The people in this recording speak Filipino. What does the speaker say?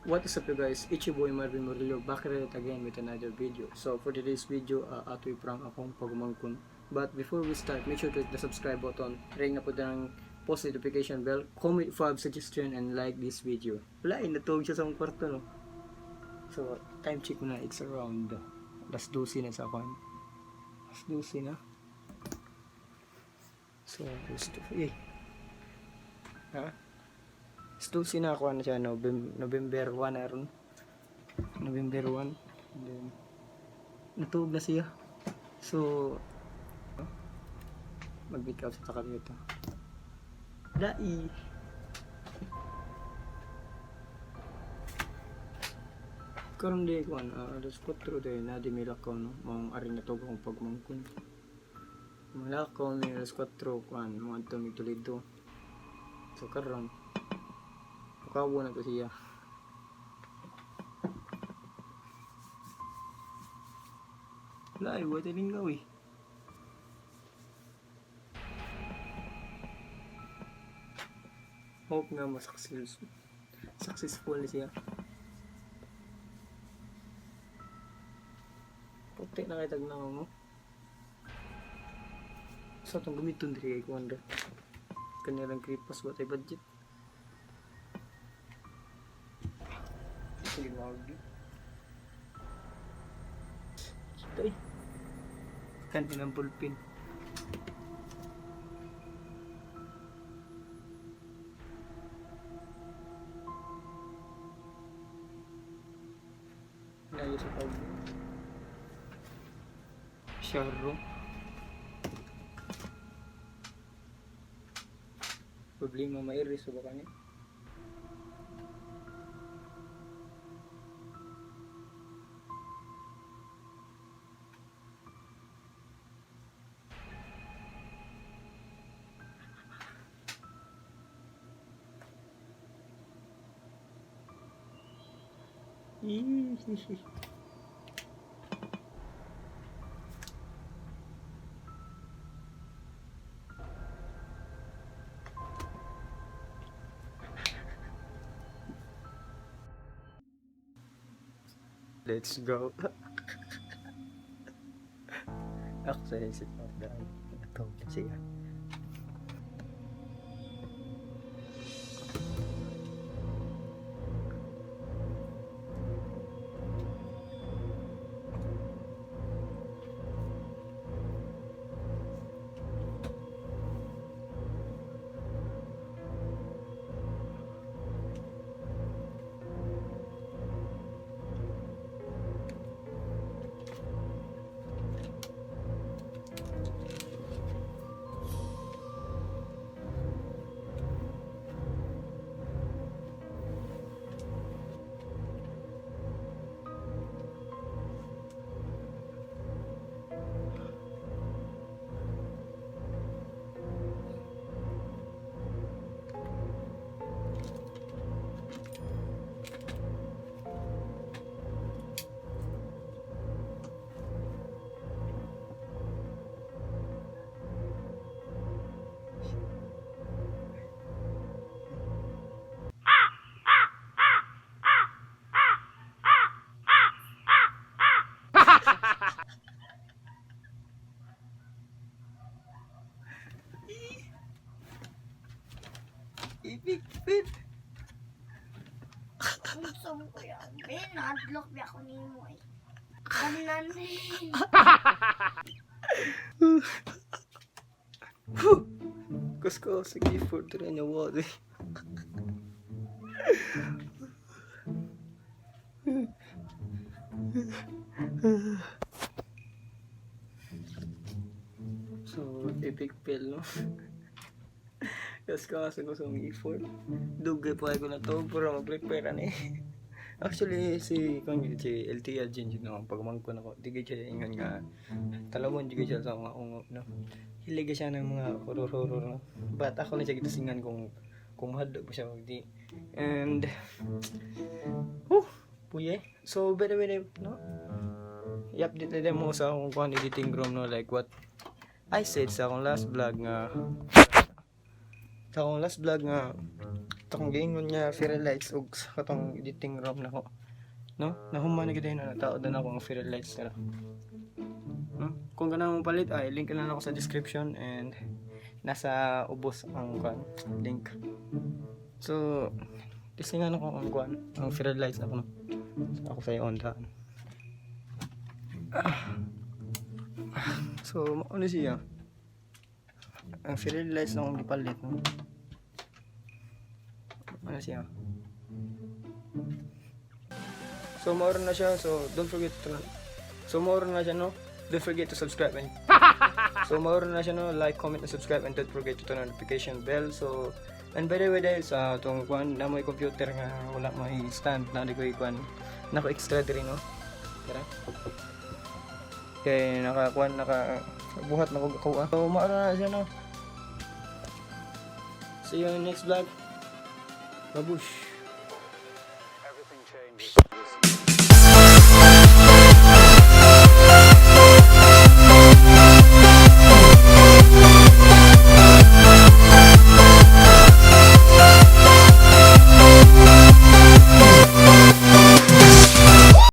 What is up you guys, it's your boy Marvin Murillo back at it again with another video. So for today's video, ato'y prank akong pagmangkon. But before we start, make sure to hit the subscribe button, ring na po ng post notification bell, comment 5 suggestion, and like this video. Wala natulog siya sa akong kwarto no. So time check na, it's around alas 12 na sa akin. Alas 12 na. So gusto Stusi na ako siya November 1 na ron. November 1. And then natulog na siya. So mag-wake up sa takal nito. Dai. Karon di ko alas 4 day na di milakaw no. Mong ari na tog akong pagmangkon. Malakaw ni alas 4 kuan mo adto mi Toledo. So karon kawo na to siya. Lai, wala tayong gawi. Hope nga mas successful na siya. Puti na kayo tagnaw mo. Sa itong gumitun din kay Kwanda. Kanilang creepers ba tayo budget? Kita kan ng pulpin. Layo sa pag shower problema mairis ba kanya. Let's go. Ako sa isip ko dahil ito siya. Ipikpit. Gusto mo ko yan. Eh, na-adlock ba ako ni mo eh. Kanan rin. Kusko, sige, for the rin yung wadi. So, epic fail, no? Tapos kasi ko sa effort. Dugay pa ko na to para mag-prepare na eh. Actually, si LTL Jin no, pagmangko na ko, di siya ingon nga talawon di siya sa mga ungop no. Hilig siya ng mga horror no. But ako na siya gitasingan kung hadlo po siya di. And puye. So by the way no. I-update na mo sa akong kuan editing room no, like what I said sa akong last vlog nga Itong giingon niya fairy lights ug sa katong editing room nako. No? Nahuman na gid na tao na ako ang fairy lights nila. Kung kanang mo palit ay link na lang ako sa description and nasa ubos ang link. So testingan ako ang fairy lights na ko. Ako sa ondaan. So ano siya? Ang fairy lights na akong gipalit, no? Ano siya? So more na siya, so don't forget to don't forget to subscribe and so more na siya, no? Like, comment, and subscribe, and don't forget to turn on notification bell. So and by the way guys, tong na may computer nga wala may stand na di ko nako extra diri, no? Tara. Kay buhat na ko kuha. So more na siya, no? See you in the next vlog. Babush.